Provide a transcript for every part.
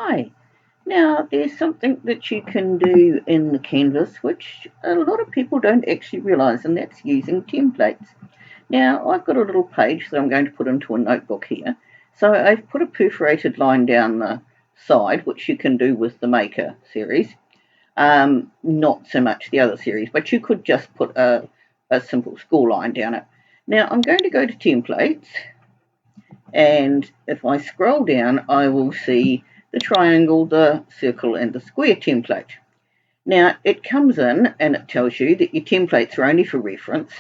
Hi. Now, there's something that you can do in the canvas which a lot of people don't actually realise, and that's using templates. Now, I've got a little page that I'm going to put into a notebook here. So I've put a perforated line down the side, which you can do with the Maker series. Not so much the other series, but you could just put a simple score line down it. Now, I'm going to go to templates, and if I scroll down, I will see the triangle, the circle, and the square template. Now, it comes in and it tells you that your templates are only for reference.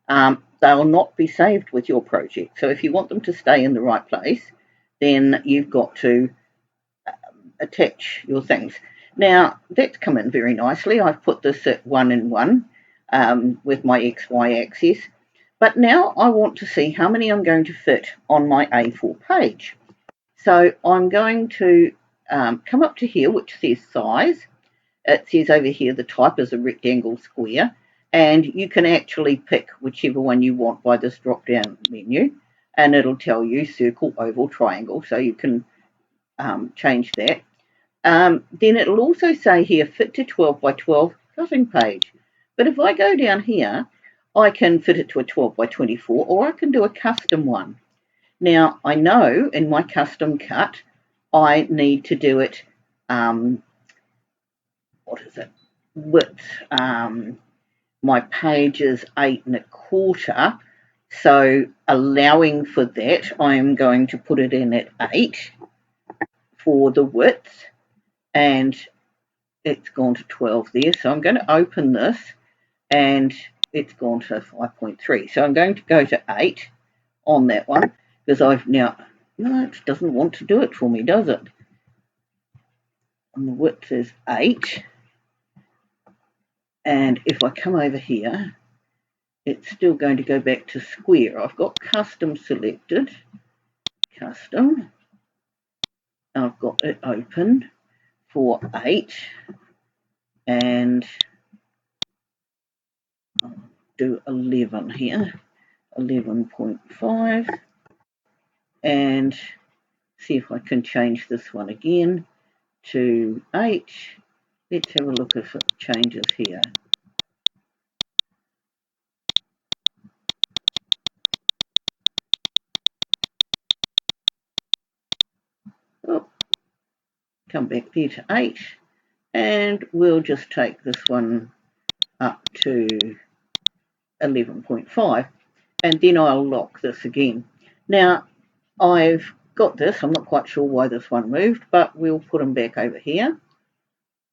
They'll not be saved with your project. So if you want them to stay in the right place, then you've got to attach your things. Now, that's come in very nicely. I've put this at 1 and 1 with my XY axis. But now I want to see how many I'm going to fit on my A4 page. So I'm going to come up to here, which says size. It says over here the type is a rectangle square, and you can actually pick whichever one you want by this drop down menu, and it'll tell you circle, oval, triangle, so you can change that. Then it'll also say here fit to 12 by 12 cutting page. But if I go down here, I can fit it to a 12 by 24, or I can do a custom one. Now, I know in my custom cut, I need to do it, width. My page is 8 1/4, so allowing for that, I'm going to put it in at 8 for the width, and it's gone to 12 there. So I'm going to open this, and it's gone to 5.3. So I'm going to go to 8 on that one, because I've now, no, it doesn't want to do it for me, does it? And the width is 8. And if I come over here, it's still going to go back to square. I've got custom selected, custom. I've got it open for 8, and I'll do 11 here, 11.5, and see if I can change this one again to 8. Let's have a look if it changes here. Oh, come back there to 8, and we'll just take this one up to 11.5, and then I'll lock this again. Now, I've got this. I'm not quite sure why this one moved, but we'll put them back over here.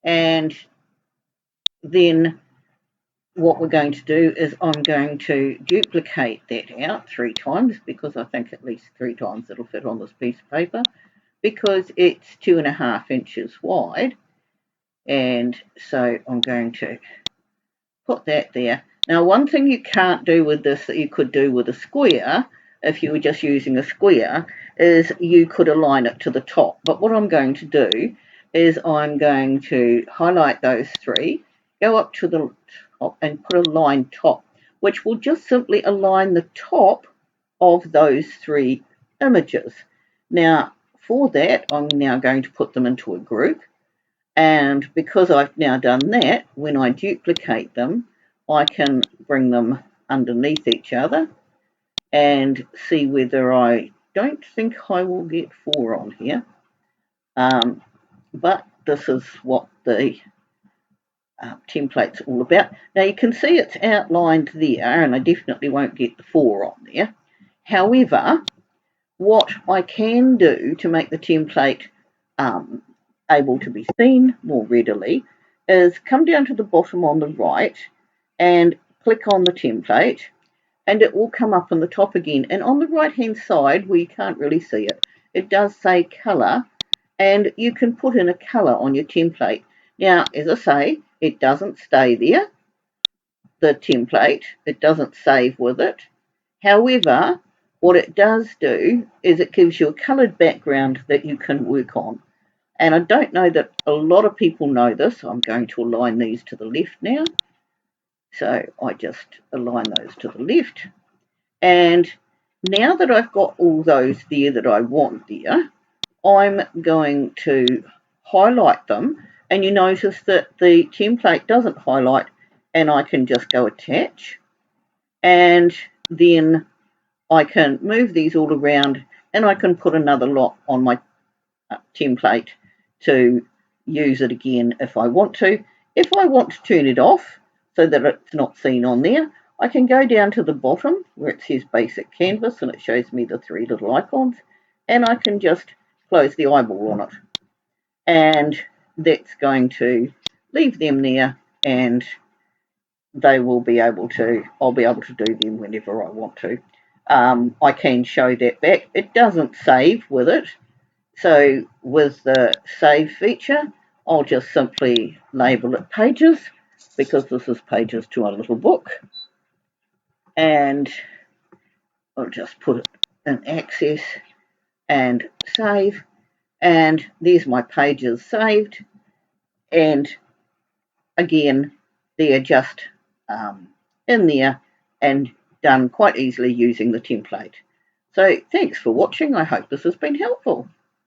And then what we're going to do is I'm going to duplicate that out 3 times, because I think at least 3 times it'll fit on this piece of paper, because it's 2.5 inches wide. And so I'm going to put that there. Now, one thing you can't do with this that you could do with a square, if you were just using a square, is you could align it to the top. But what I'm going to do is I'm going to highlight those 3, go up to the top and put a line top, which will just simply align the top of those 3 images. Now, for that, I'm now going to put them into a group. And because I've now done that, when I duplicate them, I can bring them underneath each other and see whether I don't think I will get 4 on here. But this is what the template's all about. Now you can see it's outlined there, and I definitely won't get the 4 on there. However, what I can do to make the template able to be seen more readily is come down to the bottom on the right and click on the template, and it will come up on the top again. And on the right hand side, where you can't really see it, it does say colour, and you can put in a colour on your template. Now, as I say, it doesn't stay there, the template, it doesn't save with it. However, what it does do is it gives you a coloured background that you can work on. And I don't know that a lot of people know this. I'm going to align these to the left now. So I just align those to the left. And now that I've got all those there that I want there, I'm going to highlight them, and you notice that the template doesn't highlight, and I can just go attach, and then I can move these all around, and I can put another lot on my template to use it again if I want to. If I want to turn it off so that it's not seen on there, I can go down to the bottom where it says basic canvas and it shows me the three little icons, and I can just close the eyeball on it, and that's going to leave them there, and they will be able to, I'll be able to do them whenever I want to. I can show that back. It doesn't save with it, so with the save feature, I'll just simply label it pages, because this is pages to a little book, and I'll just put it in access and save, and there's my pages saved, and again they're just in there and done quite easily using the template. So thanks for watching. I hope this has been helpful.